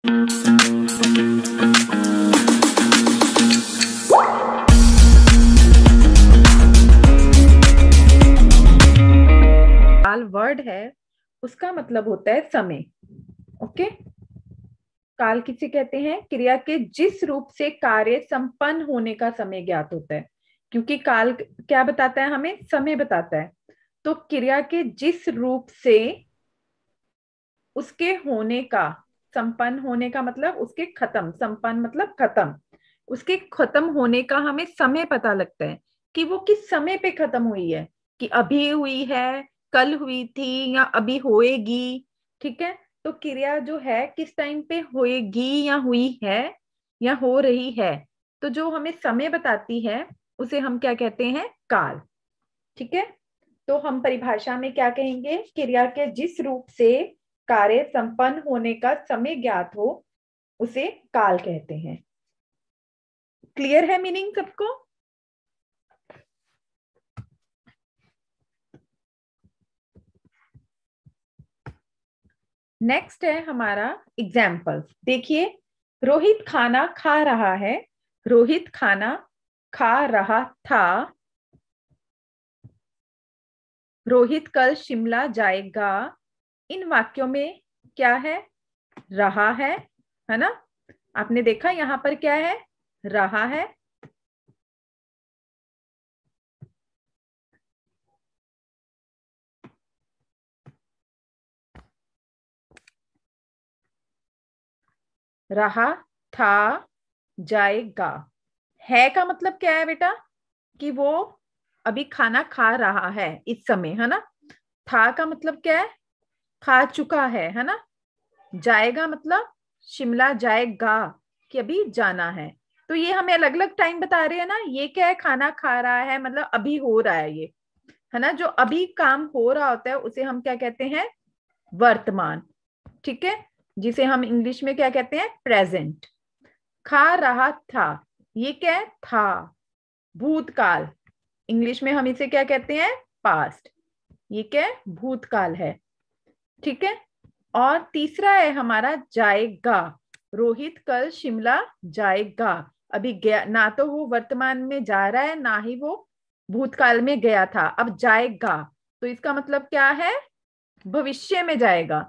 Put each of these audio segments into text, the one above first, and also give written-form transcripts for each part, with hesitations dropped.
काल वर्ड है, उसका मतलब होता है समय। ओके, काल किसे कहते हैं? क्रिया के जिस रूप से कार्य संपन्न होने का समय ज्ञात होता है। क्योंकि काल क्या बताता है? हमें समय बताता है। तो क्रिया के जिस रूप से उसके होने का, संपन्न होने का मतलब उसके खत्म, संपन्न मतलब खत्म, उसके खत्म होने का हमें समय पता लगता है कि वो किस समय पे खत्म हुई है, कि अभी हुई है, कल हुई थी, या अभी होएगी। ठीक है, तो क्रिया जो है किस टाइम पे होएगी, या हुई है, या हो रही है, तो जो हमें समय बताती है उसे हम क्या कहते हैं? काल। ठीक है, तो हम परिभाषा में क्या कहेंगे? क्रिया के जिस रूप से कार्य संपन्न होने का समय ज्ञात हो उसे काल कहते हैं। क्लियर है मीनिंग सबको? नेक्स्ट है हमारा एग्जाम्पल। देखिए, रोहित खाना खा रहा है, रोहित खाना खा रहा था, रोहित कल शिमला जाएगा। इन वाक्यों में क्या है? रहा है ना? आपने देखा यहां पर क्या है? रहा है। रहा था, जाएगा। है का मतलब क्या है बेटा? कि वो अभी खाना खा रहा है इस समय, है ना? था का मतलब क्या है? खा चुका है ना? जाएगा मतलब शिमला जाएगा, कि अभी जाना है। तो ये हमें अलग अलग टाइम बता रहे हैं ना। ये क्या है? खाना खा रहा है मतलब अभी हो रहा है ये, है ना? जो अभी काम हो रहा होता है उसे हम क्या कहते हैं? वर्तमान। ठीक है, जिसे हम इंग्लिश में क्या कहते हैं? प्रेजेंट। खा रहा था, ये क्या है? था, भूतकाल। इंग्लिश में हम इसे क्या कहते हैं? पास्ट। ये क्या है? भूतकाल है। ठीक है, और तीसरा है हमारा जाएगा। रोहित कल शिमला जाएगा। अभी गया ना, तो वो वर्तमान में जा रहा है, ना ही वो भूतकाल में गया था। अब जाएगा तो इसका मतलब क्या है? भविष्य में जाएगा।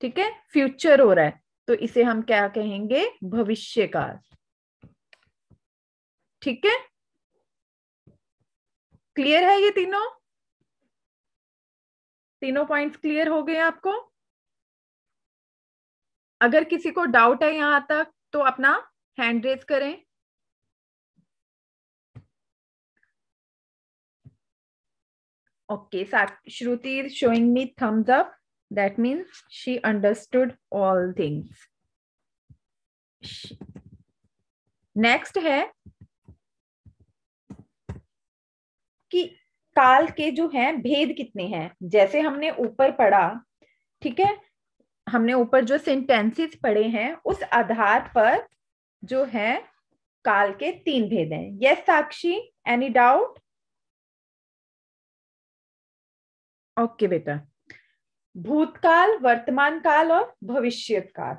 ठीक है, फ्यूचर हो रहा है, तो इसे हम क्या कहेंगे? भविष्यकाल। ठीक है, क्लियर है ये तीनों? तीनों पॉइंट्स क्लियर हो गए आपको? अगर किसी को डाउट है यहां तक तो अपना हैंड रेज करें। Okay, Shruti is showing me thumbs up. That means she understood all things. Next है कि काल के जो हैं भेद कितने हैं। जैसे हमने ऊपर पढ़ा, ठीक है, हमने ऊपर जो सेंटेंसेस पढ़े हैं उस आधार पर जो है काल के 3 भेद हैं। यस साक्षी, एनी डाउट? ओके बेटा, भूतकाल, वर्तमान काल और भविष्य काल।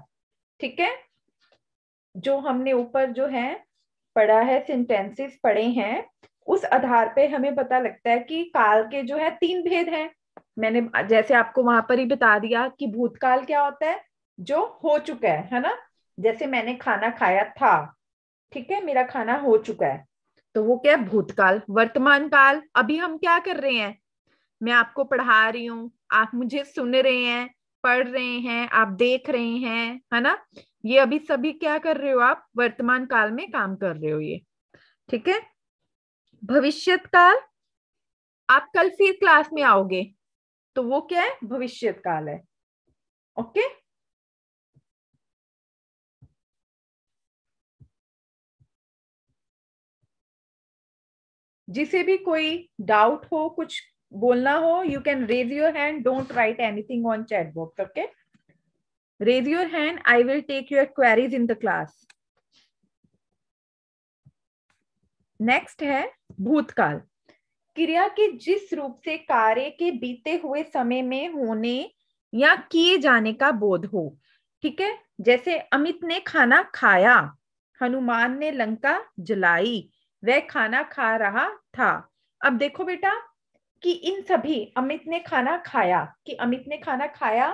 ठीक है, जो हमने ऊपर जो है पढ़ा है, सेंटेंसेस पढ़े हैं, उस आधार पे हमें पता लगता है कि काल के जो है 3 भेद हैं। मैंने जैसे आपको वहां पर ही बता दिया कि भूतकाल क्या होता है? जो हो चुका है ना? जैसे मैंने खाना खाया था, ठीक है, मेरा खाना हो चुका है, तो वो क्या है? भूतकाल। वर्तमान काल, अभी हम क्या कर रहे हैं? मैं आपको पढ़ा रही हूँ, आप मुझे सुन रहे हैं, पढ़ रहे हैं, आप देख रहे हैं, है ना? ये अभी सभी क्या कर रहे हो? आप वर्तमान काल में काम कर रहे हो ये। ठीक है, भविष्यत काल आप कल फिर क्लास में आओगे, तो वो क्या है? भविष्यत काल है। ओके, जिसे भी कोई डाउट हो, कुछ बोलना हो, you can raise your hand, don't write anything on chat box. Okay, raise your hand, I will take your queries in the class. Next है भूतकाल। क्रिया के जिस रूप से कार्य के बीते हुए समय में होने या किए जाने का बोध हो। ठीक है, जैसे अमित ने खाना खाया, हनुमान ने लंका जलाई, वह खाना खा रहा था। अब देखो बेटा कि इन सभी, अमित ने खाना खाया, कि अमित ने खाना खाया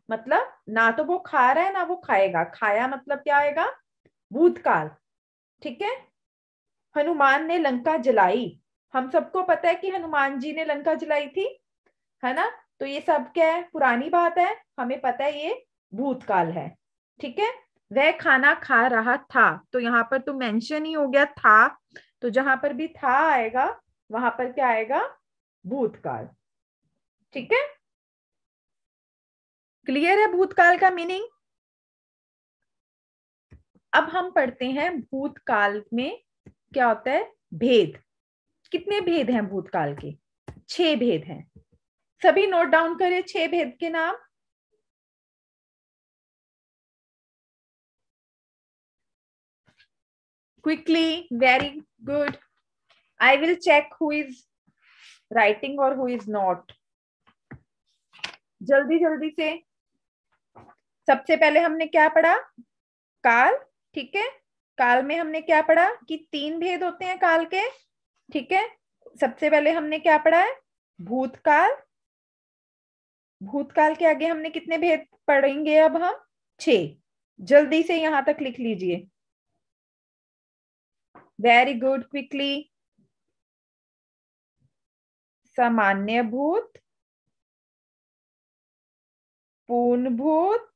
मतलब ना तो वो खा रहा है ना वो खाएगा, खाया मतलब क्या आएगा, भूतकाल। ठीक है, हनुमान ने लंका जलाई, हम सबको पता है कि हनुमान जी ने लंका जलाई थी, है ना, तो ये सब क्या है, पुरानी बात है, हमें पता है ये भूतकाल है। ठीक है, वह खाना खा रहा था, तो यहाँ पर तो मेंशन ही हो गया था, तो जहां पर भी था आएगा वहां पर क्या आएगा, भूतकाल। ठीक है, क्लियर है भूतकाल का मीनिंग। अब हम पढ़ते हैं भूतकाल में क्या होता है, भेद। कितने भेद हैं भूतकाल के, 6 भेद हैं। सभी नोट डाउन करें 6 भेद के नाम। Quickly, very good. I will check who is writing और हु इज नॉट। जल्दी जल्दी से। सबसे पहले हमने क्या पढ़ा, काल। ठीक है, काल में हमने क्या पढ़ा कि 3 भेद होते हैं काल के। ठीक है, सबसे पहले हमने क्या पढ़ा है, भूतकाल। भूतकाल के आगे हमने कितने भेद पढ़ेंगे अब हम, 6। जल्दी से यहां तक लिख लीजिए। Very good, quickly. सामान्य भूत, पूर्ण भूत,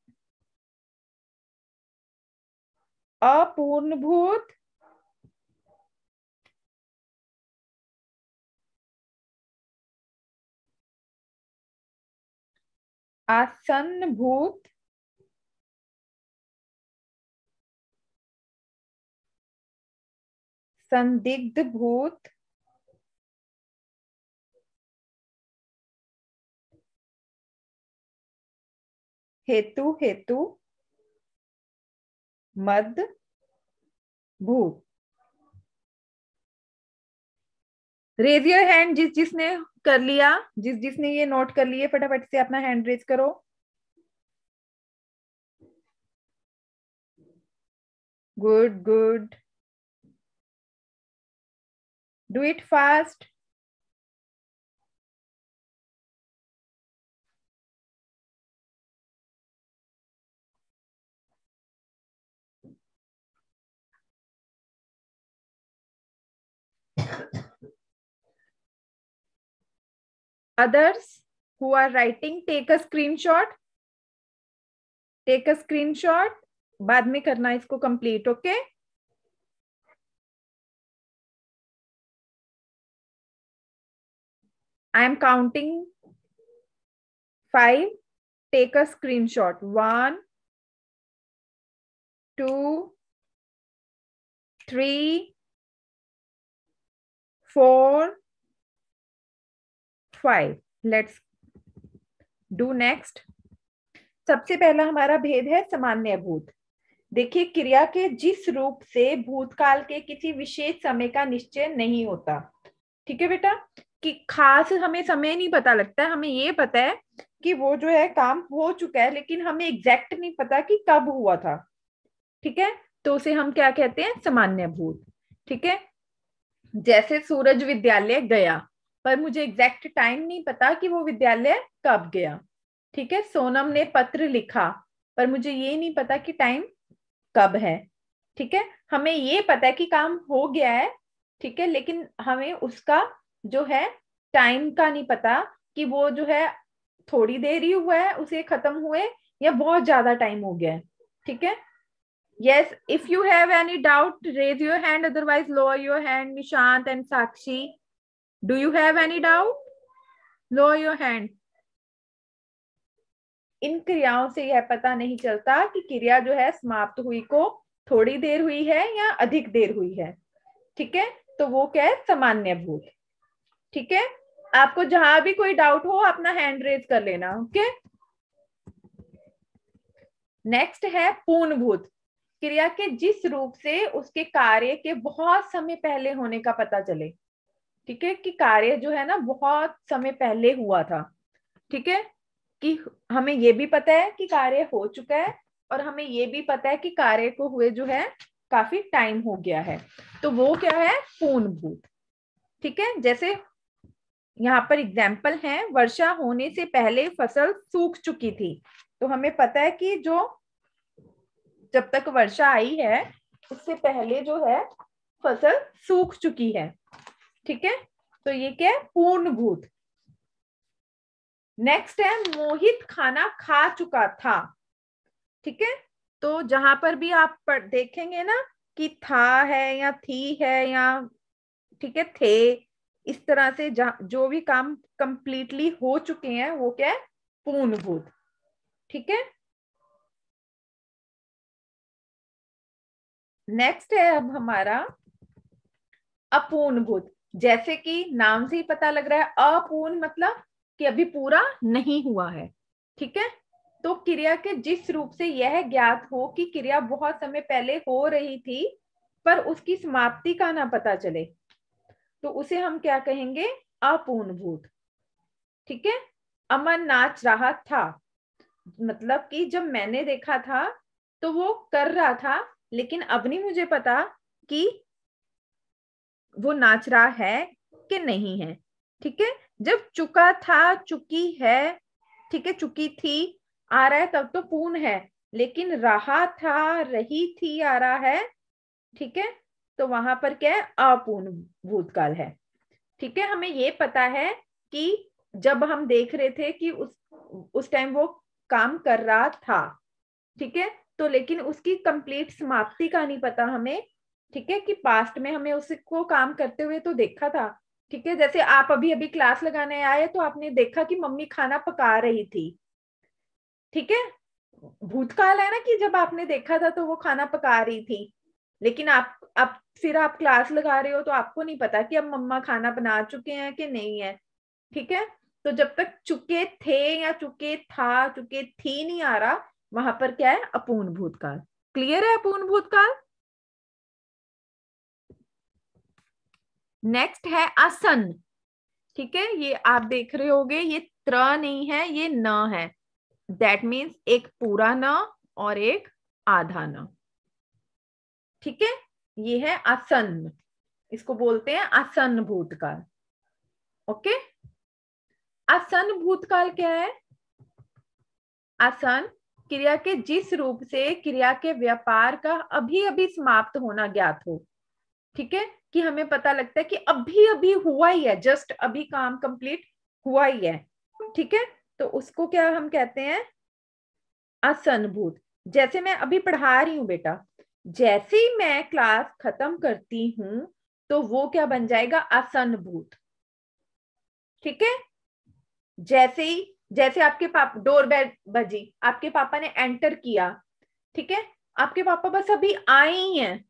अपूर्ण भूत, आसन्न भूत, संदिग्ध भूत, हेतु हेतु, मद भूत। रेज योर हैंड जिस जिसने कर लिया, जिस जिसने ये नोट कर लिए फटाफट से अपना हैंड रेज करो। Good good, do it fast. Others who are writing, take a screenshot, take a screenshot, बाद में करना इसको complete. Okay, I am counting 5, take a screenshot. 1 2 3 4 5। Let's do next. सबसे पहला हमारा भेद है सामान्य भूत। देखिए, क्रिया के जिस रूप से भूतकाल के किसी विशेष समय का निश्चय नहीं होता। ठीक है बेटा, कि खास हमें समय नहीं पता लगता है, हमें ये पता है कि वो जो है काम हो चुका है, लेकिन हमें एग्जैक्ट नहीं पता कि कब हुआ था। ठीक है, तो उसे हम क्या कहते हैं, सामान्य भूत। ठीक है, जैसे सूरज विद्यालय गया, पर मुझे एग्जैक्ट टाइम नहीं पता कि वो विद्यालय कब गया। ठीक है, सोनम ने पत्र लिखा, पर मुझे ये नहीं पता कि टाइम कब है। ठीक है, हमें ये पता है कि काम हो गया है। ठीक है, लेकिन हमें उसका जो है टाइम का नहीं पता कि वो जो है थोड़ी देर ही हुआ है उसे खत्म हुए या बहुत ज्यादा टाइम हो गया है। ठीक है, yes, if you have any doubt raise your hand, otherwise lower your hand, Nishant and Sakshi. Do you have any doubt? Lower your hand. इन क्रियाओं से यह पता नहीं चलता कि क्रिया जो है समाप्त हुई को थोड़ी देर हुई है या अधिक देर हुई है। ठीक है, तो वो क्या है, सामान्य भूत। ठीक है, आपको जहां भी कोई डाउट हो अपना हैंड रेज कर लेना। ओके, नेक्स्ट है पूर्ण भूत। क्रिया के जिस रूप से उसके कार्य के बहुत समय पहले होने का पता चले। ठीक है, कि कार्य जो है ना बहुत समय पहले हुआ था। ठीक है, कि हमें ये भी पता है कि कार्य हो चुका है और हमें ये भी पता है कि कार्य को हुए जो है काफी टाइम हो गया है, तो वो क्या है, पूर्ण भूत। ठीक है, जैसे यहाँ पर एग्जाम्पल है, वर्षा होने से पहले फसल सूख चुकी थी। तो हमें पता है कि जो जब तक वर्षा आई है उससे पहले जो है फसल सूख चुकी है। ठीक है, तो ये क्या है, पूर्ण भूत। नेक्स्ट है, मोहित खाना खा चुका था। ठीक है, तो जहां पर भी आप देखेंगे ना कि था है या थी है या ठीक है थे, इस तरह से जो भी काम कंप्लीटली हो चुके हैं वो क्या है, पूर्ण भूत। ठीक है, नेक्स्ट है अब हमारा अपूर्ण भूत। जैसे कि नाम से ही पता लग रहा है, अपूर्ण मतलब कि अभी पूरा नहीं हुआ है। ठीक है, तो क्रिया के जिस रूप से यह ज्ञात हो कि क्रिया बहुत समय पहले हो रही थी पर उसकी समाप्ति का ना पता चले, तो उसे हम क्या कहेंगे, अपूर्ण भूत। ठीक है, अमन नाच रहा था, मतलब कि जब मैंने देखा था तो वो कर रहा था, लेकिन अब नहीं मुझे पता कि वो नाच रहा है कि नहीं है। ठीक है, जब चुका था, चुकी है, ठीक है, चुकी थी आ रहा है तब तो पूर्ण है, लेकिन रहा था, रही थी आ रहा है, ठीक है, तो वहां पर क्या है, अपूर्ण भूतकाल है। ठीक है, हमें ये पता है कि जब हम देख रहे थे कि उस टाइम वो काम कर रहा था, ठीक है, तो लेकिन उसकी कंप्लीट समाप्ति का नहीं पता हमें। ठीक है, कि पास्ट में हमें उसको काम करते हुए तो देखा था। ठीक है, जैसे आप अभी अभी क्लास लगाने आए तो आपने देखा कि मम्मी खाना पका रही थी। ठीक है, भूतकाल है ना, कि जब आपने देखा था तो वो खाना पका रही थी, लेकिन आप फिर आप क्लास लगा रहे हो तो आपको नहीं पता कि अब मम्मा खाना बना चुके हैं कि नहीं है। ठीक है, तो जब तक चुके थे या चुके था, चुके थी नहीं आ रहा, वहां पर क्या है, अपूर्ण भूतकाल। क्लियर है अपूर्ण भूतकाल। नेक्स्ट है आसन। ठीक है, ये आप देख रहे होगे, ये त्र नहीं है, ये न है। दैट मीन्स एक पूरा न और एक आधा न। ठीक है, ये है आसन्न, इसको बोलते हैं आसन्न भूतकाल। ओके, आसन्न भूतकाल क्या है, आसन क्रिया के जिस रूप से क्रिया के व्यापार का अभी अभी समाप्त होना ज्ञात हो। ठीक है, कि हमें पता लगता है कि अभी अभी हुआ ही है, जस्ट अभी काम कंप्लीट हुआ ही है। ठीक है, तो उसको क्या हम कहते हैं, आसन्नभूत। जैसे मैं अभी पढ़ा रही हूं बेटा, जैसे ही मैं क्लास खत्म करती हूं तो वो क्या बन जाएगा, आसन्नभूत। ठीक है, जैसे ही, जैसे आपके पापा, डोर बेल बजी, आपके पापा ने एंटर किया, ठीक है, आपके पापा बस अभी आए ही हैं,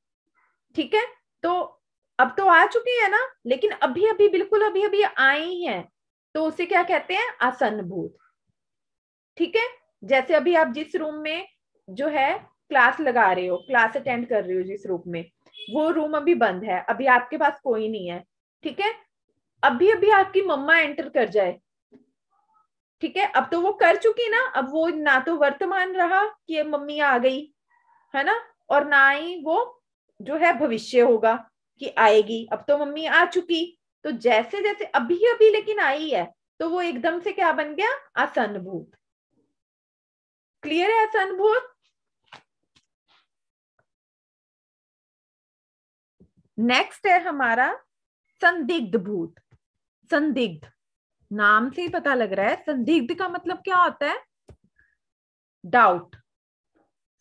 ठीक है, तो अब तो आ चुके हैं ना, लेकिन अभी अभी, बिल्कुल अभी अभी आए ही हैं, तो उसे क्या कहते हैं, आसन्न भूत। ठीक है, जैसे अभी आप जिस रूम में जो है क्लास लगा रहे हो, क्लास अटेंड कर रहे हो जिस रूम में, वो रूम अभी बंद है, अभी आपके पास कोई नहीं है। ठीक है, अभी अभी आपकी मम्मा एंटर कर जाए, ठीक है, अब तो वो कर चुकी ना, अब वो ना तो वर्तमान रहा कि मम्मी आ गई, है ना, और ना ही वो जो है भविष्य होगा कि आएगी, अब तो मम्मी आ चुकी। तो जैसे जैसे अभी अभी लेकिन आई है, तो वो एकदम से क्या बन गया, आसन्न भूत। क्लियर है आसन्न भूत। नेक्स्ट है हमारा संदिग्ध भूत। संदिग्ध, नाम से ही पता लग रहा है, संदिग्ध का मतलब क्या होता है, डाउट।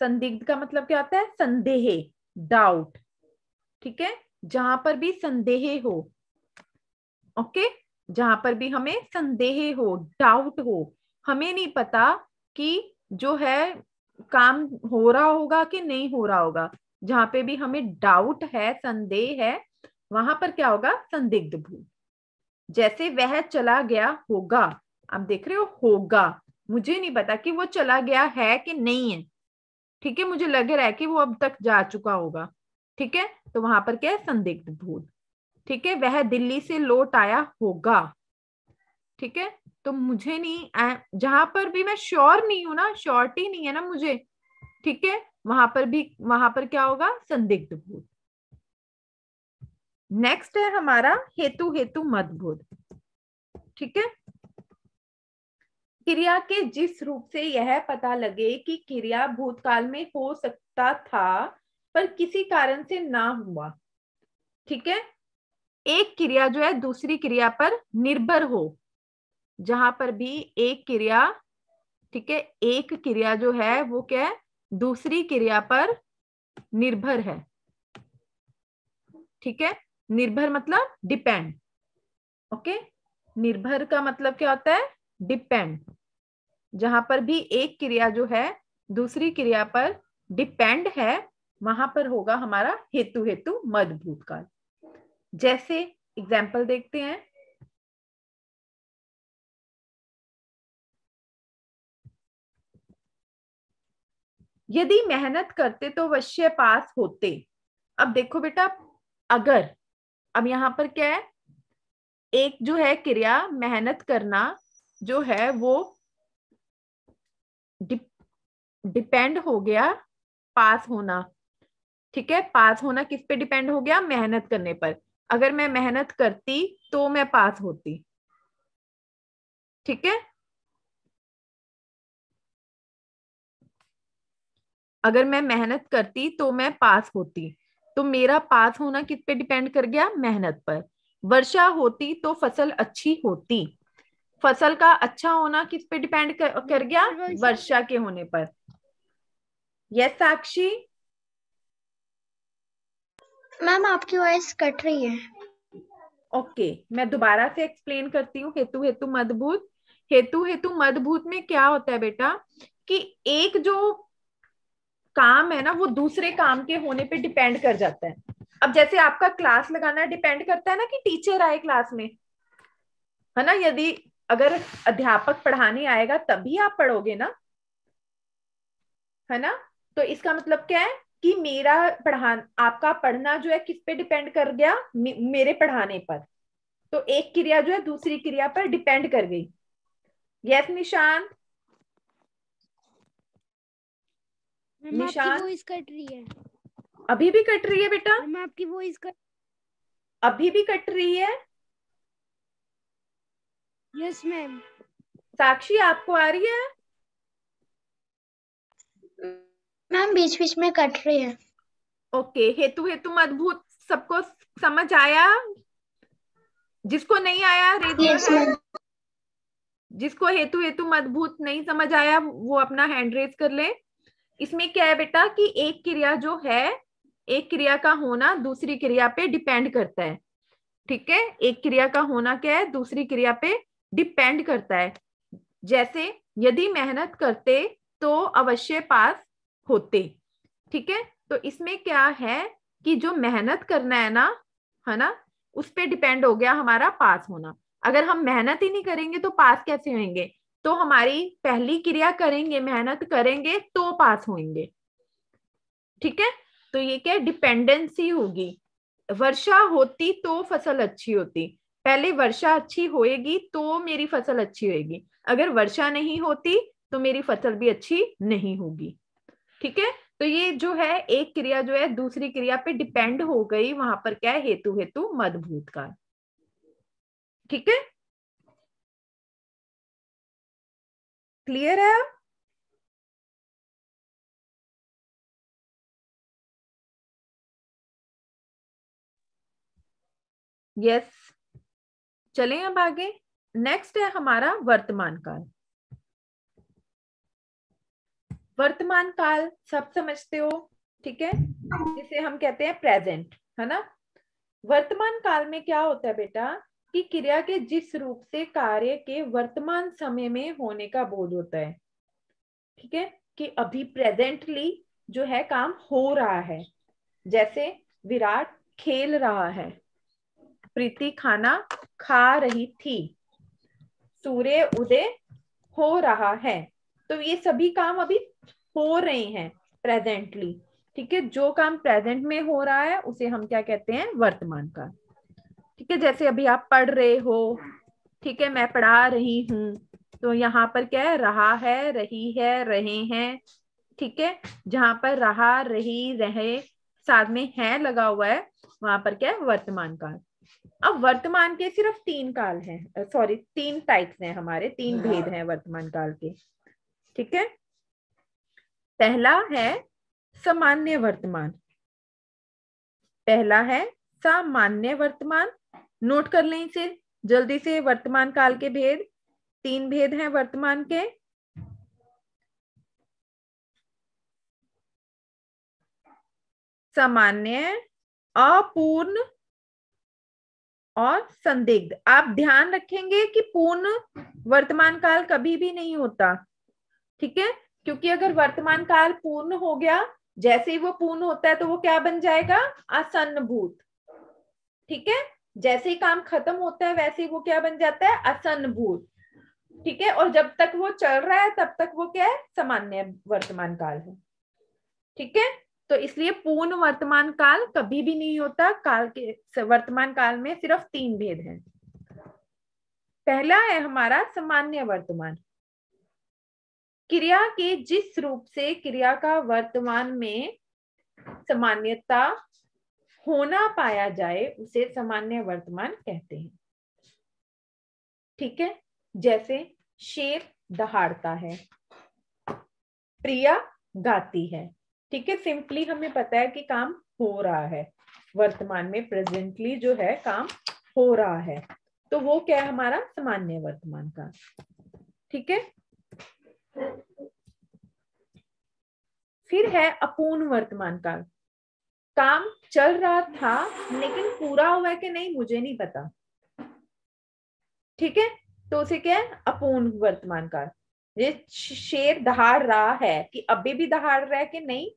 संदिग्ध का मतलब क्या होता है, संदेह, डाउट। ठीक है, जहां पर भी संदेह हो, ओके, जहां पर भी हमें संदेह हो, डाउट हो, हमें नहीं पता कि जो है काम हो रहा होगा कि नहीं हो रहा होगा, जहां पे भी हमें डाउट है, संदेह है, वहां पर क्या होगा, संदिग्ध भूत। जैसे वह चला गया होगा, आप देख रहे हो, होगा, मुझे नहीं पता कि वो चला गया है कि नहीं है, ठीक है, मुझे लग रहा है कि वो अब तक जा चुका होगा। ठीक है, तो वहां पर क्या है, संदिग्ध भूत। ठीक है, वह दिल्ली से लौट आया होगा, ठीक है, तो मुझे नहीं, जहां पर भी मैं श्योर नहीं हूं ना, श्योरिटी नहीं है ना मुझे, ठीक है, वहां पर क्या होगा, संदिग्ध भूत। नेक्स्ट है हमारा हेतु हेतु मद भूत। ठीक है, क्रिया के जिस रूप से यह पता लगे कि क्रिया भूतकाल में हो सकता था पर किसी कारण से ना हुआ। ठीक है, एक क्रिया जो है दूसरी क्रिया पर निर्भर हो, जहां पर भी एक क्रिया, ठीक है, एक क्रिया जो है वो क्या है, दूसरी क्रिया पर निर्भर है। ठीक है, निर्भर मतलब डिपेंड। ओके, निर्भर का मतलब क्या होता है, डिपेंड। जहां पर भी एक क्रिया जो है दूसरी क्रिया पर डिपेंड है, वहां पर होगा हमारा हेतु हेतु मद भूतकाल। जैसे एग्जाम्पल देखते हैं, यदि मेहनत करते तो अवश्य पास होते। अब देखो बेटा, अगर, अब यहां पर क्या है, एक जो है क्रिया मेहनत करना जो है वो डिपेंड हो गया पास होना। ठीक है, पास होना किस पे डिपेंड हो गया, मेहनत करने पर। अगर मैं मेहनत करती तो मैं पास होती। ठीक है, अगर मैं मेहनत करती तो मैं पास होती, तो मेरा पास होना किस पे डिपेंड कर गया, मेहनत पर। वर्षा होती तो फसल अच्छी होती, फसल का अच्छा होना किस पे डिपेंड कर गया, वर्षा के होने पर। यस साक्षी। मैम आपकी वॉइस कट रही है। ओके, मैं दोबारा से एक्सप्लेन करती हूँ हेतु हेतु मदभूत। हेतु हेतु मदभूत में क्या होता है बेटा, कि एक जो काम है ना वो दूसरे काम के होने पे डिपेंड कर जाता है। अब जैसे आपका क्लास लगाना डिपेंड करता है ना कि टीचर आए क्लास में, है ना। यदि अगर अध्यापक पढ़ाने आएगा तभी आप पढ़ोगे ना, है ना। तो इसका मतलब क्या है कि मेरा पढ़ा आपका पढ़ना जो है किस पे डिपेंड कर गया, मेरे पढ़ाने पर। तो एक क्रिया जो है दूसरी क्रिया पर डिपेंड कर गई। यस निशांत। मैम आपकी वॉइस कट रही है। अभी भी कट रही है बेटा, मैम आपकी वॉइस कट, अभी भी कट रही है। Yes ma'am. साक्षी आपको आ रही है। मैम बीच बीच में कट रही है। ओके, हेतु हेतु मदभूत सबको समझ आया। जिसको नहीं आया raise your yes hand. Ma'am. जिसको हेतु हेतु मदभूत नहीं समझ आया वो अपना हैंड रेज कर ले। इसमें क्या है बेटा कि एक क्रिया जो है, एक क्रिया का होना दूसरी क्रिया पे डिपेंड करता है। ठीक है, एक क्रिया का होना क्या है, दूसरी क्रिया पे डिपेंड करता है। जैसे यदि मेहनत करते तो अवश्य पास होते। ठीक है, तो इसमें क्या है कि जो मेहनत करना है ना, उस पे डिपेंड हो गया हमारा पास होना। अगर हम मेहनत ही नहीं करेंगे तो पास कैसे होंगे। तो हमारी पहली क्रिया करेंगे, मेहनत करेंगे तो पास होंगे। ठीक है, तो ये क्या डिपेंडेंसी होगी। वर्षा होती तो फसल अच्छी होती, पहले वर्षा अच्छी होएगी तो मेरी फसल अच्छी होएगी। अगर वर्षा नहीं होती तो मेरी फसल भी अच्छी नहीं होगी। ठीक है, तो ये जो है एक क्रिया जो है दूसरी क्रिया पे डिपेंड हो गई, वहां पर क्या है, हेतु हेतु मदभूत काल। ठीक है, क्लियर है। यस, चलें अब आगे। नेक्स्ट है हमारा वर्तमान काल। वर्तमान काल सब समझते हो, ठीक है, जिसे हम कहते हैं प्रेजेंट, है ना। वर्तमान काल में क्या होता है बेटा कि क्रिया के जिस रूप से कार्य के वर्तमान समय में होने का बोध होता है। ठीक है, कि अभी प्रेजेंटली जो है काम हो रहा है। जैसे विराट खेल रहा है, प्रीति खाना खा रही थी, सूर्य उदय हो रहा है। तो ये सभी काम अभी हो रहे हैं प्रेजेंटली। ठीक है, जो काम प्रेजेंट में हो रहा है उसे हम क्या कहते हैं, वर्तमान काल। ठीक है, जैसे अभी आप पढ़ रहे हो, ठीक है, मैं पढ़ा रही हूं, तो यहाँ पर क्या है, रहा है, रही है, रहे हैं। ठीक है, जहां पर रहा, रही, रहे साथ में है लगा हुआ है वहां पर क्या है, वर्तमान काल। अब वर्तमान के सिर्फ 3 काल हैं, सॉरी 3 टाइप्स हैं हमारे, 3 भेद हैं वर्तमान काल के। ठीक है, पहला है सामान्य वर्तमान, पहला है सामान्य वर्तमान। नोट कर लें इसे जल्दी से, वर्तमान काल के भेद, 3 भेद हैं वर्तमान के। सामान्य, अपूर्ण और संदिग्ध। आप ध्यान रखेंगे कि पूर्ण वर्तमान काल कभी भी नहीं होता, ठीक है, क्योंकि अगर वर्तमान काल पूर्ण हो गया, जैसे ही वो पूर्ण होता है तो वो क्या बन जाएगा, आसन्न भूत। ठीक है, जैसे ही काम खत्म होता है वैसे ही वो क्या बन जाता है, आसन्न भूत। ठीक है, और जब तक वो चल रहा है तब तक वो क्या है, सामान्य वर्तमान काल है। ठीक है, तो इसलिए पूर्ण वर्तमान काल कभी भी नहीं होता। काल के वर्तमान काल में सिर्फ 3 भेद हैं। पहला है हमारा सामान्य वर्तमान, क्रिया के जिस रूप से क्रिया का वर्तमान में सामान्यता होना पाया जाए उसे सामान्य वर्तमान कहते हैं। ठीक है, जैसे शेर दहाड़ता है, प्रिया गाती है। ठीक है, सिंपली हमें पता है कि काम हो रहा है, वर्तमान में प्रेजेंटली जो है काम हो रहा है, तो वो क्या है हमारा सामान्य वर्तमान का। ठीक है, फिर है अपूर्ण वर्तमान काल, काम चल रहा था लेकिन पूरा हुआ है कि नहीं मुझे नहीं पता। ठीक है, तो उसे क्या है, अपूर्ण वर्तमान काल। ये शेर दहाड़ रहा है कि अभी भी दहाड़ रहा है कि नहीं,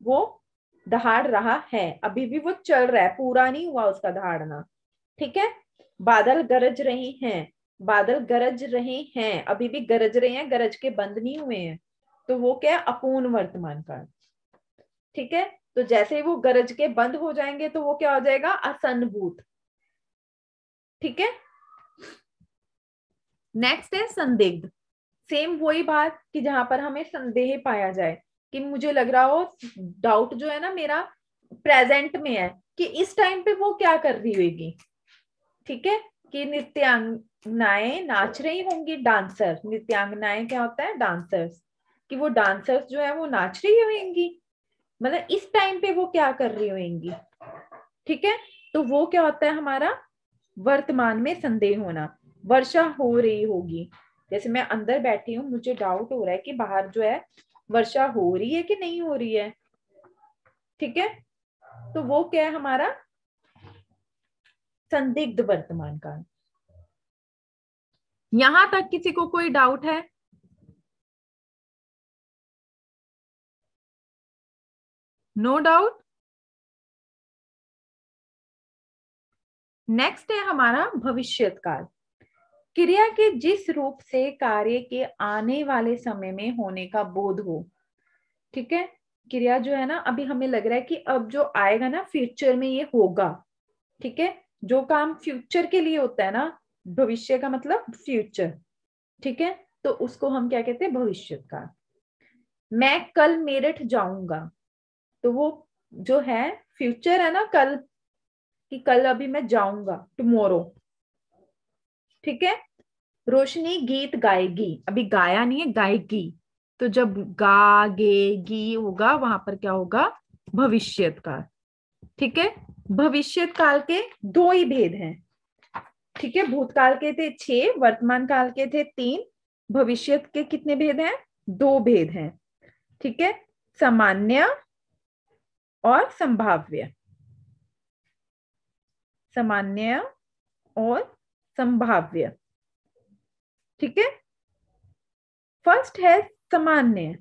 वो दहाड़ रहा है, अभी भी वो चल रहा है, पूरा नहीं हुआ उसका दहाड़ना। ठीक है, बादल गरज रहे हैं, बादल गरज रहे हैं, अभी भी गरज रहे हैं, गरज के बंद नहीं हुए हैं, तो वो क्या है, अपूर्ण वर्तमान काल। ठीक है, तो जैसे ही वो गरज के बंद हो जाएंगे तो वो क्या हो जाएगा, आसन्न भूत। ठीक है, नेक्स्ट है संदिग्ध। सेम वही बात कि जहां पर हमें संदेह पाया जाए कि मुझे लग रहा हो, डाउट जो है ना मेरा प्रेजेंट में है कि इस टाइम पे वो क्या कर रही होगी। ठीक है, कि नृत्यांगनाएं नाच रही होंगी, डांसर, नृत्यांगनाएं क्या होता है, डांसर्स, कि वो डांसर्स जो है वो नाच रही होंगी, मतलब इस टाइम पे वो क्या कर रही होंगी। ठीक है, तो वो क्या होता है हमारा वर्तमान में संदेह होना। वर्षा हो रही होगी, जैसे मैं अंदर बैठी हूँ, मुझे डाउट हो रहा है कि बाहर जो है वर्षा हो रही है कि नहीं हो रही है। ठीक है, तो वो क्या है हमारा संदिग्ध वर्तमान काल। यहां तक किसी को कोई डाउट है? No doubt. नेक्स्ट है हमारा भविष्यत काल, क्रिया के जिस रूप से कार्य के आने वाले समय में होने का बोध हो। ठीक है, क्रिया जो है ना, अभी हमें लग रहा है कि अब जो आएगा ना फ्यूचर में ये होगा। ठीक है, जो काम फ्यूचर के लिए होता है ना, भविष्य का मतलब फ्यूचर। ठीक है, तो उसको हम क्या कहते हैं, भविष्यत काल। मैं कल मेरठ जाऊंगा, तो वो जो है फ्यूचर है ना, कल, कि कल अभी मैं जाऊंगा, टुमारो। ठीक है, रोशनी गीत गाएगी, अभी गाया नहीं है, गाएगी, तो जब गाएगी होगा वहां पर क्या होगा, भविष्यत काल। ठीक है, भविष्यत काल के 2 ही भेद हैं। ठीक है, भूतकाल के थे 6, वर्तमान काल के थे 3, भविष्यत के कितने भेद हैं, 2 भेद हैं। ठीक है, सामान्य और संभाव्य, सामान्य और संभाव्य। ठीक है, फर्स्ट है सामान्य,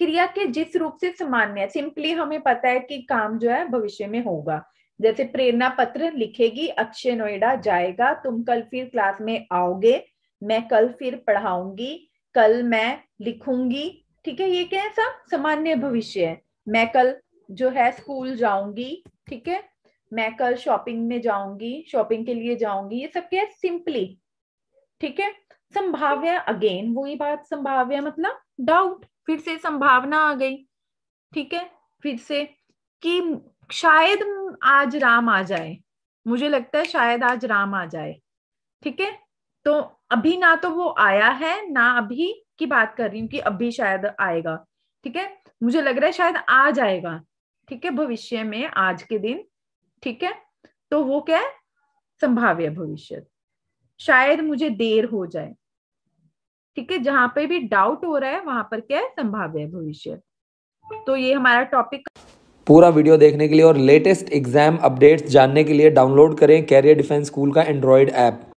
क्रिया के जिस रूप से सामान्य, सिंपली हमें पता है कि काम जो है भविष्य में होगा। जैसे प्रेरणा पत्र लिखेगी, अक्षय नोएडा जाएगा, तुम कल फिर क्लास में आओगे, मैं कल फिर पढ़ाऊंगी, कल मैं लिखूंगी। ठीक है, ये क्या है, सब सामान्य भविष्य है। मैं कल जो है स्कूल जाऊंगी, ठीक है, मैं कल शॉपिंग में जाऊंगी, शॉपिंग के लिए जाऊंगी, ये सब क्या है, सिंपली। ठीक है, संभाव्य अगेन वही बात, संभाव्य मतलब डाउट, फिर से संभावना आ गई। ठीक है, फिर से कि शायद आज राम आ जाए, मुझे लगता है शायद आज राम आ जाए। ठीक है, तो अभी ना तो वो आया है, ना अभी की बात कर रही हूँ कि अभी शायद आएगा। ठीक है, मुझे लग रहा है शायद आ जाएगा। ठीक है, भविष्य में, आज के दिन। ठीक है, तो वो क्या है, संभाव्य भविष्य। शायद मुझे देर हो जाए। ठीक है, जहां पे भी डाउट हो रहा है वहां पर क्या है, संभाव्य भविष्य। तो ये हमारा टॉपिक। पूरा वीडियो देखने के लिए और लेटेस्ट एग्जाम अपडेट्स जानने के लिए डाउनलोड करें कैरियर डिफेंस स्कूल का एंड्रॉयड ऐप।